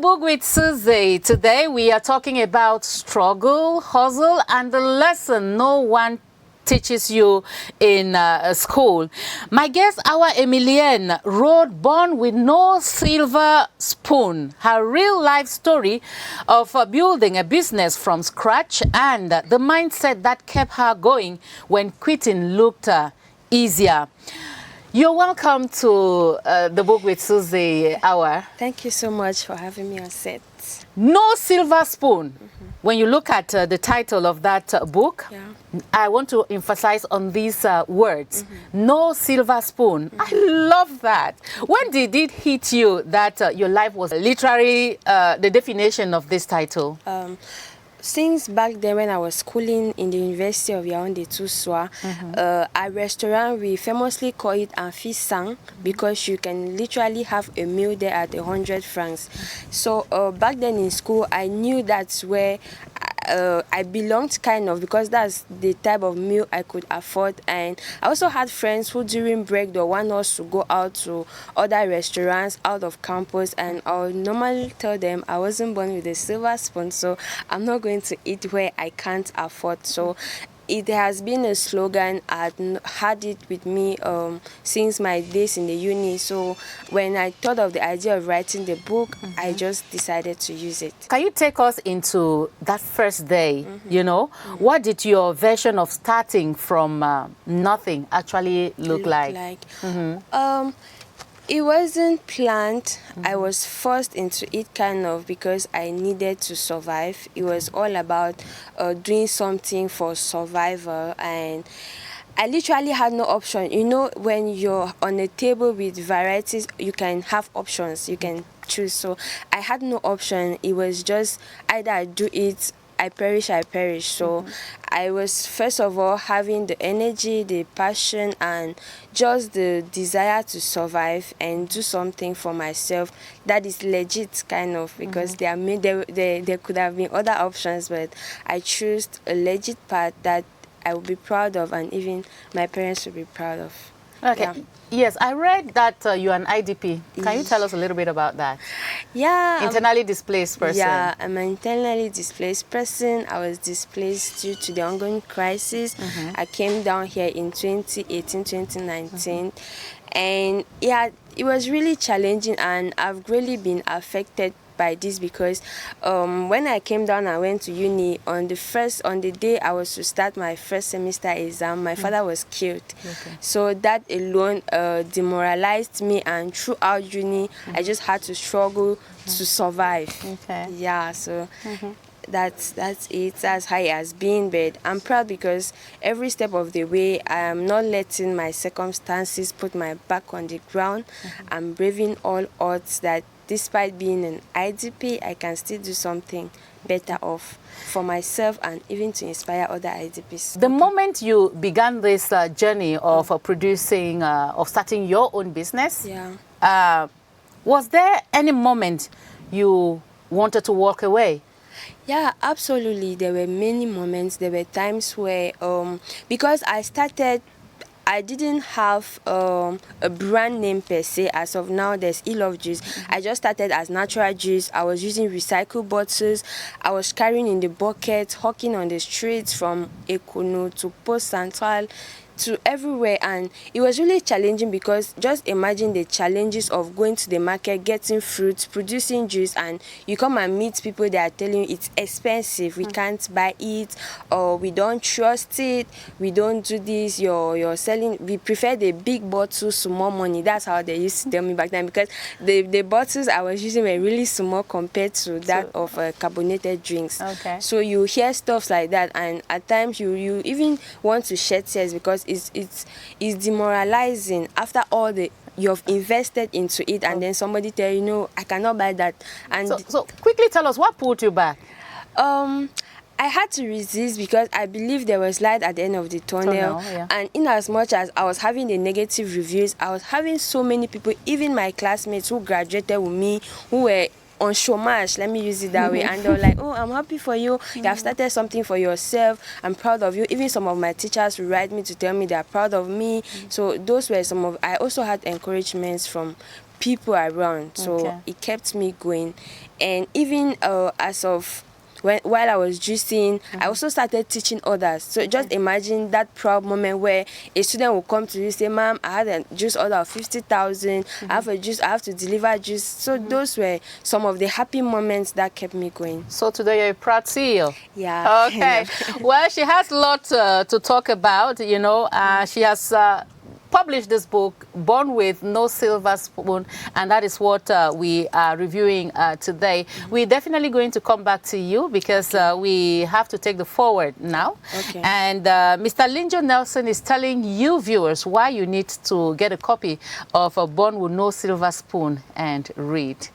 Book with Susie. Today we are talking about struggle, hustle, and the lesson no one teaches you in school. My guest, Awa Emilienne, wrote Born with No Silver Spoon, her real-life story of building a business from scratch and the mindset that kept her going when quitting looked easier. You're welcome to The Book with Susie, Awa. Thank you so much for having me on set. No Silver Spoon. When you look at the title of that book, I want to emphasize on these words. No silver spoon. I love that. When did it hit you that your life was literally the definition of this title? Since back then when I was schooling in the University of Yaoundé Toussoua, a restaurant, we famously call it Amphissang because you can literally have a meal there at 100 francs. So back then in school, I knew that's where I belonged kind of, because that's the type of meal I could afford. And I also had friends who during break they want us to go out to other restaurants out of campus, and I would normally tell them I wasn't born with a silver spoon, so I'm not going to eat where I can't afford. So it has been a slogan. I've had it with me since my days in the uni. So when I thought of the idea of writing the book, I just decided to use it. Can you take us into that first day? You know, what did your version of starting from nothing actually look like? It wasn't planned. I was forced into it kind of because I needed to survive. It was all about doing something for survival, and I literally had no option. You know, when you're on a table with varieties, you can have options. You can choose. So I had no option. It was just either I do it, I perish, I perish. So I was first of all having the energy, the passion, and just the desire to survive and do something for myself that is legit kind of, because there could have been other options, but I chose a legit path that I would be proud of and even my parents would be proud of. Okay. Yeah. Yes, I read that you're an IDP. Can you tell us a little bit about that? Yeah. Internally displaced person. Yeah, I'm an internally displaced person. I was displaced due to the ongoing crisis. I came down here in 2018, 2019. And yeah, it was really challenging, and I've really been affected by this because when I came down, I went to uni on the day I was to start my first semester exam, my father was killed. So that alone demoralized me, and throughout uni I just had to struggle to survive. Yeah, so that's it. That's how it has been. But I'm proud because every step of the way I am not letting my circumstances put my back on the ground. I'm braving all odds that despite being an IDP, I can still do something better off for myself and even to inspire other IDPs. The moment you began this journey of producing, of starting your own business, was there any moment you wanted to walk away? Yeah, absolutely. There were many moments. There were times where, because I didn't have a brand name per se. As of now, there's E-Love Juice. I just started as natural juice. I was using recycled bottles. I was carrying in the bucket, hawking on the streets from Ekunu to Post Central to everywhere, and it was really challenging because just imagine the challenges of going to the market, getting fruits, producing juice, and you come and meet people that are telling you it's expensive, we can't buy it, or we don't trust it, we don't do this, you're selling, we prefer the big bottles, small money. That's how they used to tell me back then, because the bottles I was using were really small compared to that of carbonated drinks. So you hear stuff like that, and at times you even want to shed tears because it's demoralizing after all you've invested into it, and then somebody tell you, no, I cannot buy that. And so quickly tell us what pulled you back. I had to resist because I believe there was light at the end of the tunnel. And in as much as I was having the negative reviews, I was having so many people, even my classmates who graduated with me, who were on chômage, let me use it that way, and they were like, oh, I'm happy for you, you have started something for yourself, I'm proud of you. Even some of my teachers would write me to tell me they're proud of me. So those were some of, I also had encouragements from people around. So it kept me going. And even while I was juicing, I also started teaching others. So just imagine that proud moment where a student will come to you and say, "Ma'am, I had a juice order of 50,000. I have a juice. I have to deliver juice." So those were some of the happy moments that kept me going. So today you're a proud CEO. Yeah. Okay. Well, she has a lot to talk about. You know, she has published this book, Born with No Silver Spoon, and that is what we are reviewing today. We're definitely going to come back to you because we have to take the forward now. Okay. And Mr. Linjo Nelson is telling you viewers why you need to get a copy of Born with No Silver Spoon and read.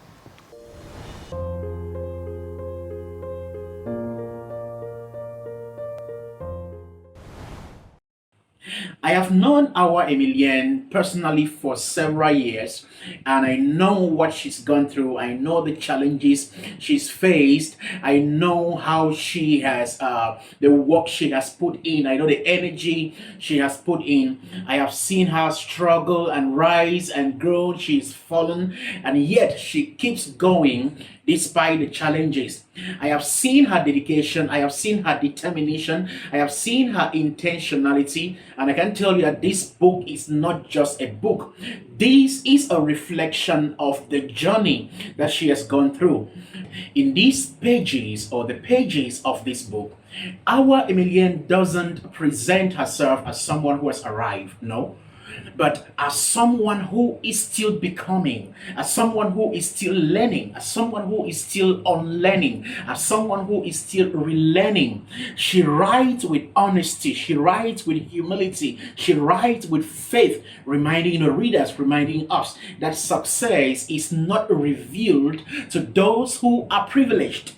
I have known Awa Emilienne personally for several years, and I know what she's gone through. I know the challenges she's faced. I know how she has, the work she has put in. I know the energy she has put in. I have seen her struggle and rise and grow. She's fallen, and yet she keeps going despite the challenges. I have seen her dedication, I have seen her determination, I have seen her intentionality, and I can tell you that this book is not just a book. This is a reflection of the journey that she has gone through. In these pages, or the pages of this book, Awa Emilienne doesn't present herself as someone who has arrived, no, but as someone who is still becoming, as someone who is still learning, as someone who is still unlearning, as someone who is still relearning. She writes with honesty, she writes with humility, she writes with faith, reminding the readers, reminding us that success is not revealed to those who are privileged.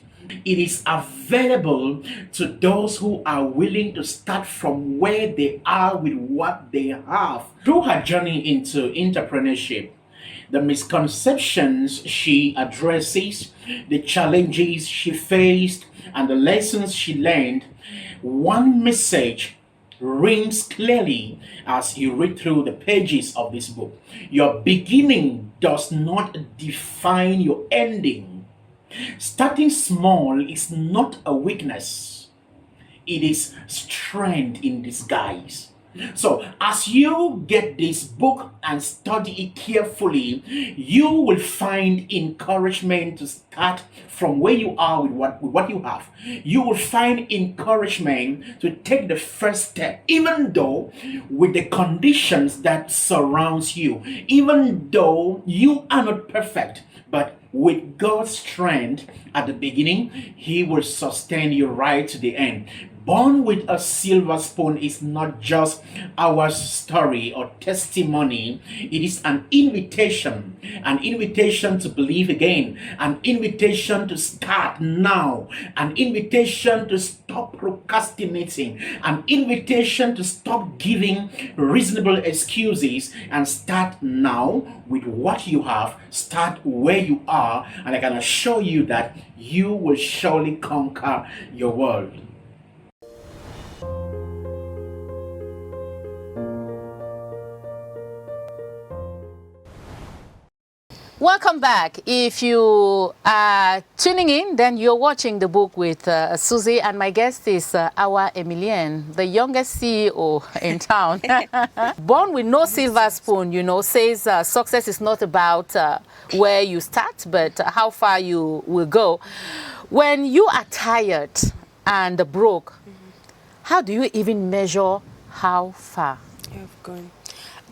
It is available to those who are willing to start from where they are with what they have. Through her journey into entrepreneurship, the misconceptions she addresses, the challenges she faced, and the lessons she learned, one message rings clearly as you read through the pages of this book. Your beginning does not define your ending. Starting small is not a weakness. It is strength in disguise. So as you get this book and study it carefully, you will find encouragement to start from where you are with what you have. You will find encouragement to take the first step, even though with the conditions that surrounds you, even though you are not perfect, but with God's strength at the beginning, He will sustain you right to the end. Born with a Silver Spoon is not just our story or testimony. It is an invitation to believe again, an invitation to start now, an invitation to stop procrastinating, an invitation to stop giving reasonable excuses and start now with what you have. Start where you are, and I can assure you that you will surely conquer your world. Welcome back. If you are tuning in, then you're watching the book with Susie, and my guest is Awa Emilienne, the youngest CEO in town. Born with no silver spoon, you know, says success is not about where you start, but how far you will go. When you are tired and broke, how do you even measure how far You've gone.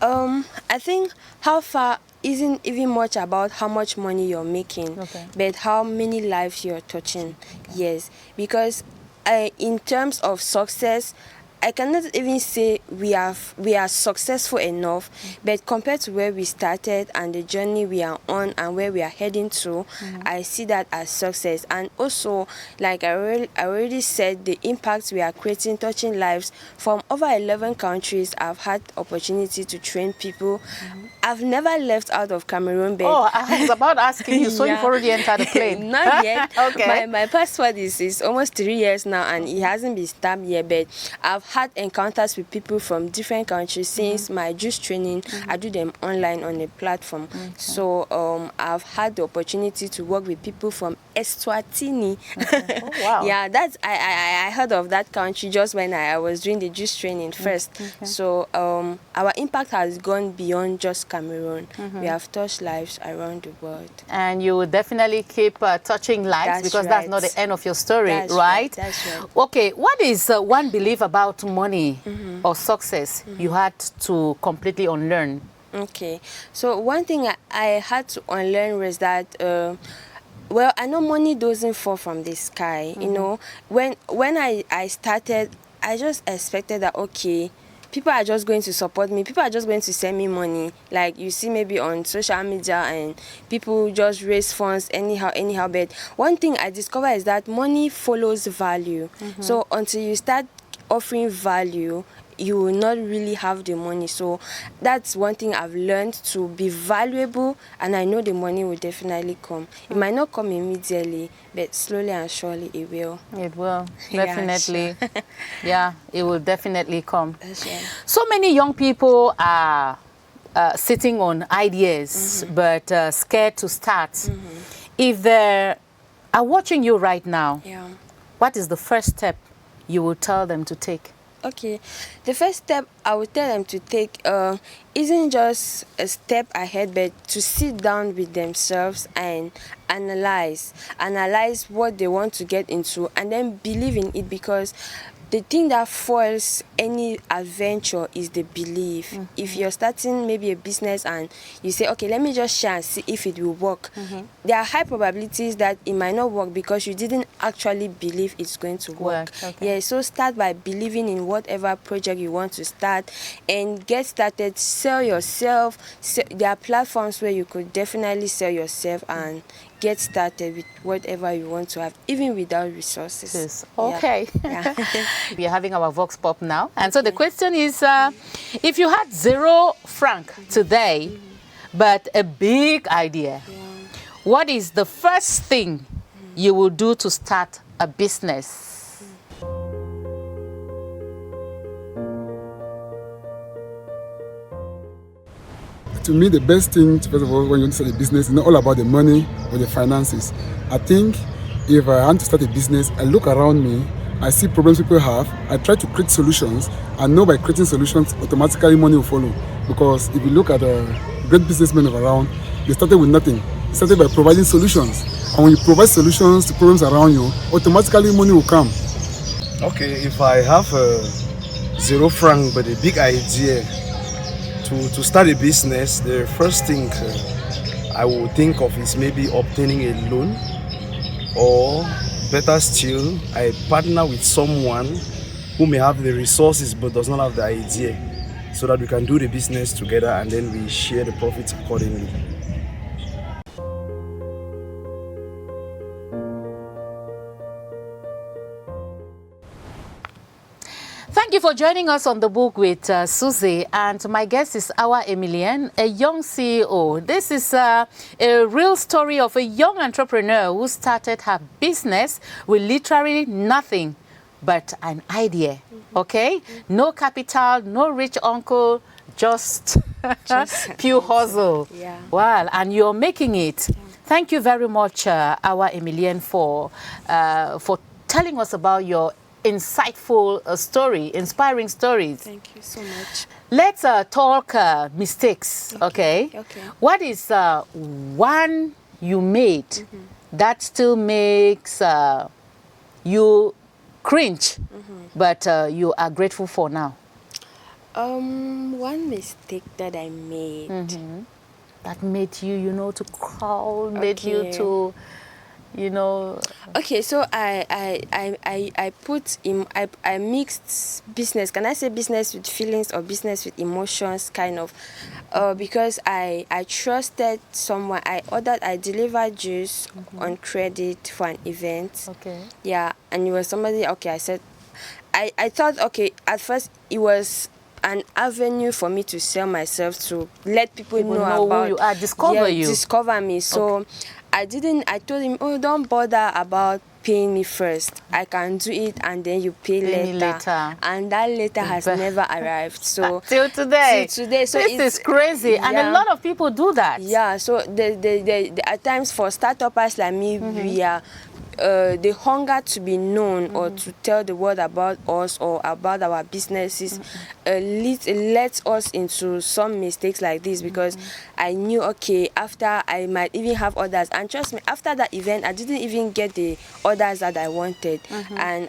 I think how far isn't even much about how much money you're making, but how many lives you're touching. Yes, because in terms of success, I cannot even say we are successful enough, but compared to where we started and the journey we are on and where we are heading to, I see that as success. And also, like I already said, the impact we are creating, touching lives from over 11 countries. I've had opportunity to train people. I've never left out of Cameroon, but Oh, I was about asking you, so you've already entered the plane. not yet. Okay. My passport is almost 3 years now, and it hasn't been stamped yet, but I've had encounters with people from different countries since my juice training. I do them online on a platform. So I've had the opportunity to work with people from Eswatini. Oh, wow. Yeah, that's I heard of that country just when I was doing the juice training first. So our impact has gone beyond just Cameroon. We have touched lives around the world. And you will definitely keep touching lives, That's because that's right. not the end of your story, That's right? That's right. Okay, what is one belief about money or success you had to completely unlearn? Okay, so one thing I had to unlearn was that well, I know money doesn't fall from the sky. You know, when I started, I just expected that, okay, people are just going to support me, people are just going to send me money, like you see maybe on social media, and people just raise funds anyhow. But one thing I discovered is that money follows value. So until you start offering value, you will not really have the money. So that's one thing I've learned, to be valuable, and I know the money will definitely come. It might not come immediately, but slowly and surely it will. It will, Yeah, definitely. Yeah, it will definitely come. That's right. So many young people are sitting on ideas, but scared to start. If they are watching you right now, Yeah. what is the first step you will tell them to take? Okay, the first step I would tell them to take isn't just a step ahead, but to sit down with themselves and analyze what they want to get into, and then believe in it, because the thing that foils any adventure is the belief. If you're starting maybe a business and you say, okay, let me just share and see if it will work, there are high probabilities that it might not work because you didn't actually believe it's going to work. Okay. Yeah, so start by believing in whatever project you want to start and get started. Sell yourself. There are platforms where you could definitely sell yourself and get started with whatever you want to have, even without resources. Yes. Okay. Yeah. We are having our Vox Pop now. And so the question is, if you had 0 franc today, but a big idea, what is the first thing you will do to start a business? To me, the best thing, first of all, when you want to start a business, is not all about the money or the finances. I think if I want to start a business, I look around me, I see problems people have, I try to create solutions, and know by creating solutions, automatically money will follow. Because if you look at great businessmen around, they started with nothing. They started by providing solutions. And when you provide solutions to problems around you, automatically money will come. Okay, if I have 0 franc but a big idea to start a business, the first thing I will think of is maybe obtaining a loan, or better still, I partner with someone who may have the resources but does not have the idea, so that we can do the business together and then we share the profits accordingly. Thank you for joining us on The Book with Susie, and my guest is Awa Emilienne, a young CEO. This is a real story of a young entrepreneur who started her business with literally nothing but an idea, okay? No capital, no rich uncle, just pure hustle. Yeah. Wow, and you're making it. Thank you very much, Awa Emilienne, for telling us about your insightful story, inspiring stories. Thank you so much. Let's talk mistakes, okay? Okay. What is one you made that still makes you cringe, but you are grateful for now? One mistake that I made. That made you, you know, to crawl, made you Okay. to, you know... Okay, so I put in I mixed business. Can I say business with feelings or business with emotions, kind of? Because I trusted someone. I delivered juice on credit for an event. Okay. Yeah, and it was somebody. Okay, I said, I thought, okay, at first it was an avenue for me to sell myself, to let people know who about you are, discover you. discover me. So I told him, oh, don't bother about paying me first. I can do it and then you pay me later. later. And that later has never arrived. So till today. So this is crazy. And a lot of people do that. Yeah, so at times for startups like me, we are the hunger to be known or to tell the world about us or about our businesses lets us into some mistakes like this, because I knew, okay, after I might even have orders, and trust me, after that event I didn't even get the orders that I wanted, and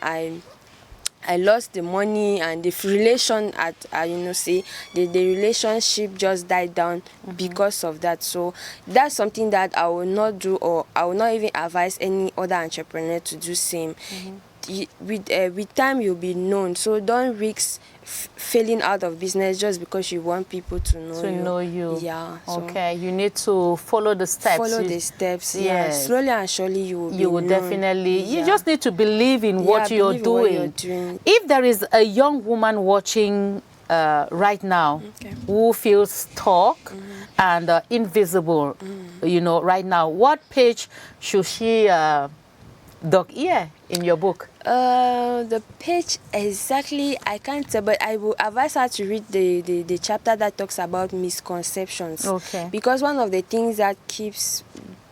I lost the money, and the relation at the relationship just died down because of that. So that's something that I will not do, or I will not even advise any other entrepreneur to do same. With time you'll be known, so don't risk failing out of business just because you want people to know you. Yeah. Okay, you need to follow the steps. Yeah. Slowly and surely you will be known. Definitely. You just need to believe in what you're doing. If there is a young woman watching right now who feels stuck and invisible, right now, what page should she dug ear in your book? The page exactly I can't tell, but I will advise her to read the chapter that talks about misconceptions. Okay. Because one of the things that keeps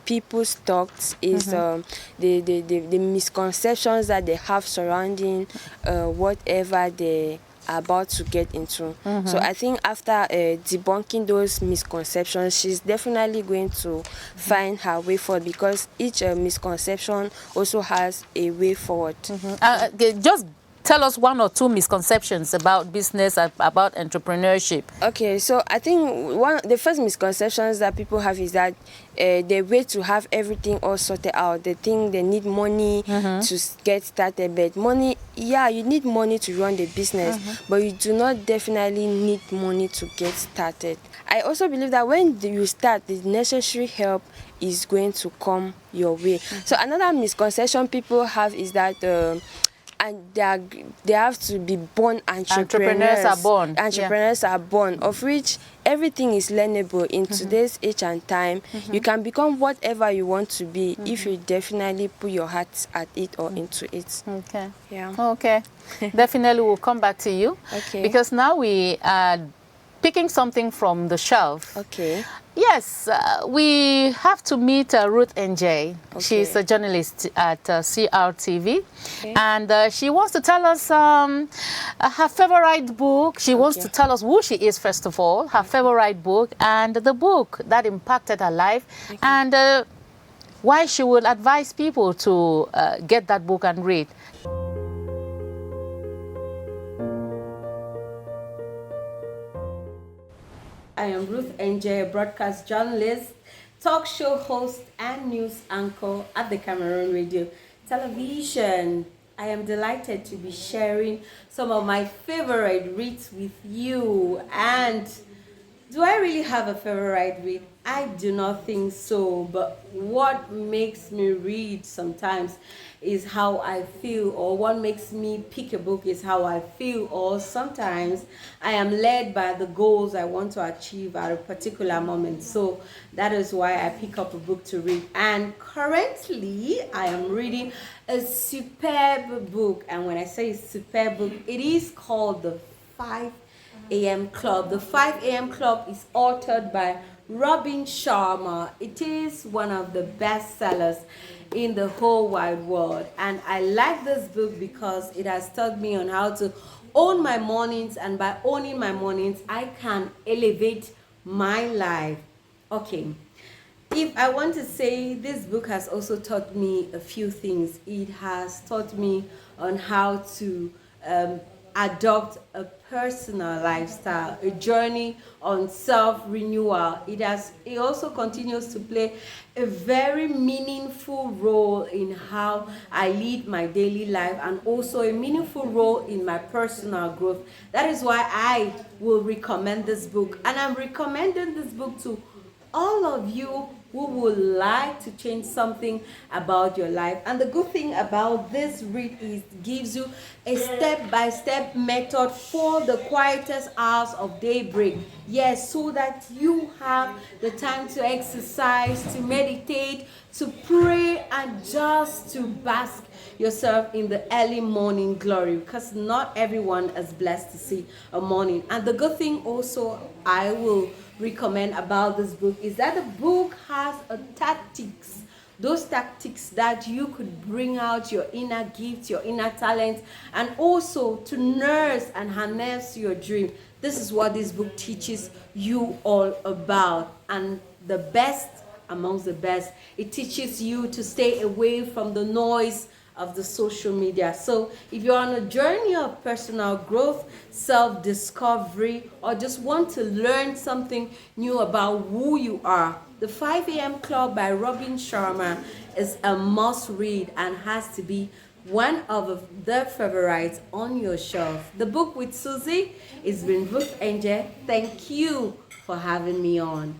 people stuck is the misconceptions that they have surrounding whatever they are about to get into. So I think after debunking those misconceptions, she's definitely going to find her way forward, because each misconception also has a way forward. Just tell us one or two misconceptions about business, about entrepreneurship. Okay, so I think the first misconceptions that people have is that they wait to have everything all sorted out. They think they need money to get started. But money, yeah, you need money to run the business, but you do not definitely need money to get started. I also believe that when you start, the necessary help is going to come your way. So another misconception people have is that and they have to be born entrepreneurs. Entrepreneurs are born, of which everything is learnable in today's age and time. You can become whatever you want to be if you definitely put your heart at it or into it. Okay. Yeah. Okay. Definitely we'll come back to you. Okay. Because now we are picking something from the shelf. Okay. Yes, we have to meet Ruth NJ. Okay. She's a journalist at CRTV, and she wants to tell us her favorite book. She wants to tell us who she is, first of all, her favorite book, and the book that impacted her life, and why she would advise people to get that book and read. I am Ruth NJ, broadcast journalist, talk show host, and news anchor at the Cameroon Radio Television. I am delighted to be sharing some of my favorite reads with you. And do I really have a favorite read? I do not think so, but what makes me read sometimes is how I feel, or what makes me pick a book is how I feel, or sometimes I am led by the goals I want to achieve at a particular moment. So that is why I pick up a book to read. And currently I am reading a superb book, and when I say superb book, it is called The 5 a.m. Club. The 5 a.m. Club is authored by Robin Sharma. It is one of the best sellers in the whole wide world, and I like this book because it has taught me on how to own my mornings, and by owning my mornings I can elevate my life. Okay, if I want to say, this book has also taught me a few things. It has taught me on how to adopt a personal lifestyle, a journey on self-renewal. It also continues to play a very meaningful role in how I lead my daily life, and also a meaningful role in my personal growth. That is why I will recommend this book, and I'm recommending this book to all of you who would like to change something about your life. And the good thing about this read is it gives you a step-by-step method for the quietest hours of daybreak. Yes, so that you have the time to exercise, to meditate, to pray, and just to bask yourself in the early morning glory, because not everyone is blessed to see a morning. And the good thing also I will recommend about this book is that the book has a tactics, those tactics that you could bring out your inner gifts, your inner talents, and also to nurse and harness your dream. This is what this book teaches you all about. And the best amongst the best, it teaches you to stay away from the noise of the social media. So if you're on a journey of personal growth, self-discovery, or just want to learn something new about who you are, the 5 a.m. Club by Robin Sharma is a must read and has to be one of the favorites on your shelf. The book with Susie is been Ruth Angel. Thank you for having me on.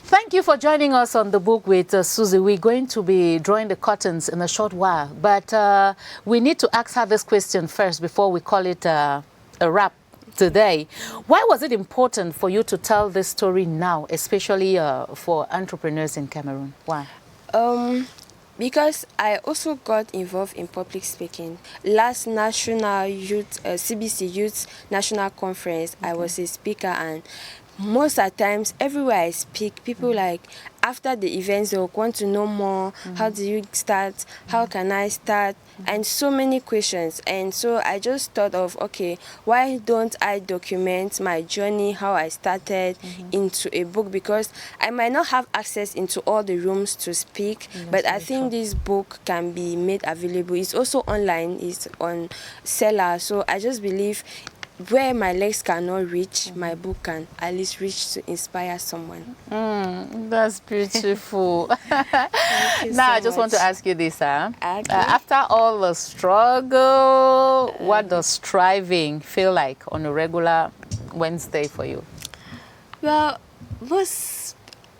Thank you for joining us on the book with Susie. We're going to be drawing the curtains in a short while, but we need to ask her this question first before we call it a wrap today. Why was it important for you to tell this story now, especially for entrepreneurs in Cameroon? Why? Because I also got involved in public speaking. Last National Youth, CBC Youth National Conference, I was a speaker, and most of the times, everywhere I speak, people like, after the events, they'll want to know more. How do you start? How can I start? And so many questions. And so I just thought of, okay, why don't I document my journey, how I started, into a book? Because I might not have access into all the rooms to speak, but I think this book can be made available. It's also online, it's on Seller. So I just believe where my legs cannot reach, my book can at least reach to inspire someone. That's beautiful. Now I just want to ask you this. Okay. After all the struggle, what does striving feel like on a regular Wednesday for you? Well,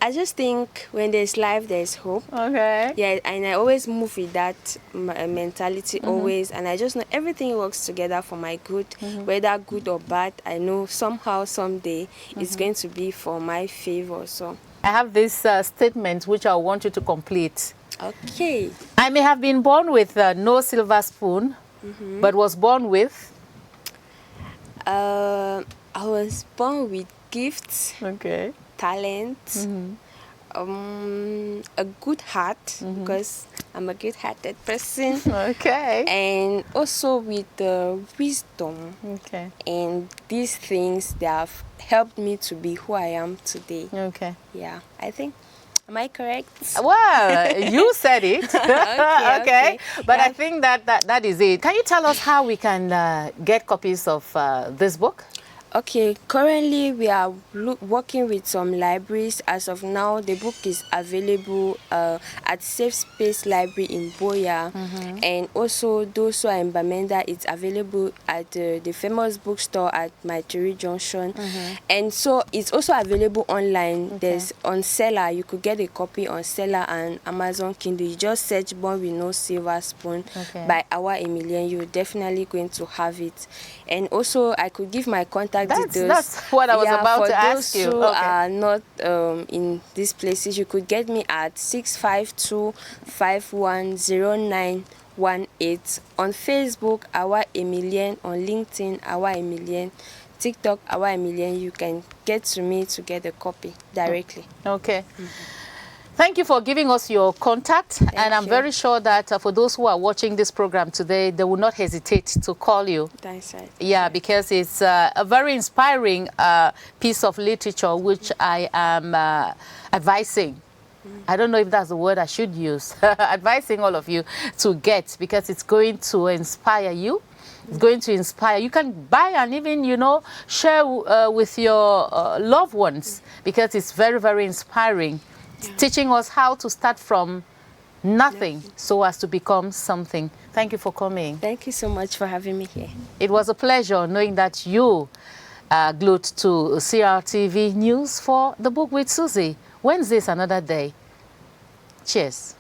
I just think when there's life, there's hope. Okay. Yeah, and I always move with that mentality always, and I just know everything works together for my good, whether good or bad. I know somehow, someday, it's going to be for my favor. So I have this statement which I want you to complete. Okay. I may have been born with no silver spoon, but was born with? I was born with gifts. Okay. Talent, a good heart, because I'm a good-hearted person. Okay. And also with wisdom. Okay. And these things, they have helped me to be who I am today. Okay. Yeah, I think. Am I correct? Well, you said it. Okay. But Yeah. I think that is it. Can you tell us how we can get copies of this book? Okay, currently we are working with some libraries. As of now, the book is available at Safe Space Library in Boya, and also those who are in Bamenda, it's available at the famous bookstore at Maituri Junction, and so it's also available online. There's on Seller, you could get a copy on Seller and Amazon Kindle. You just search "Born with No Silver Spoon" by Awa Emilienne. You're definitely going to have it. And also, I could give my contact details. That's what I was about to ask you. For those who are not in these places, you could get me at 652-510918. On Facebook, Awa Emilienne. On LinkedIn, Awa Emilienne. TikTok, Awa Emilienne. You can get to me to get a copy directly. Okay. Thank you for giving us your contact, and I'm very sure that for those who are watching this program today, they will not hesitate to call you. Thanks, right. Yeah, because it's a very inspiring piece of literature which I am advising. I don't know if that's the word I should use. Advising all of you to get, because it's going to inspire you. It's going to inspire. You can buy and even, share with your loved ones, because it's very, very inspiring. Teaching us how to start from Nothing so as to become something. Thank you for coming. Thank you so much for having me here. It was a pleasure knowing that you are glued to CRTV News for The Book with Susie. Wednesday is another day. Cheers.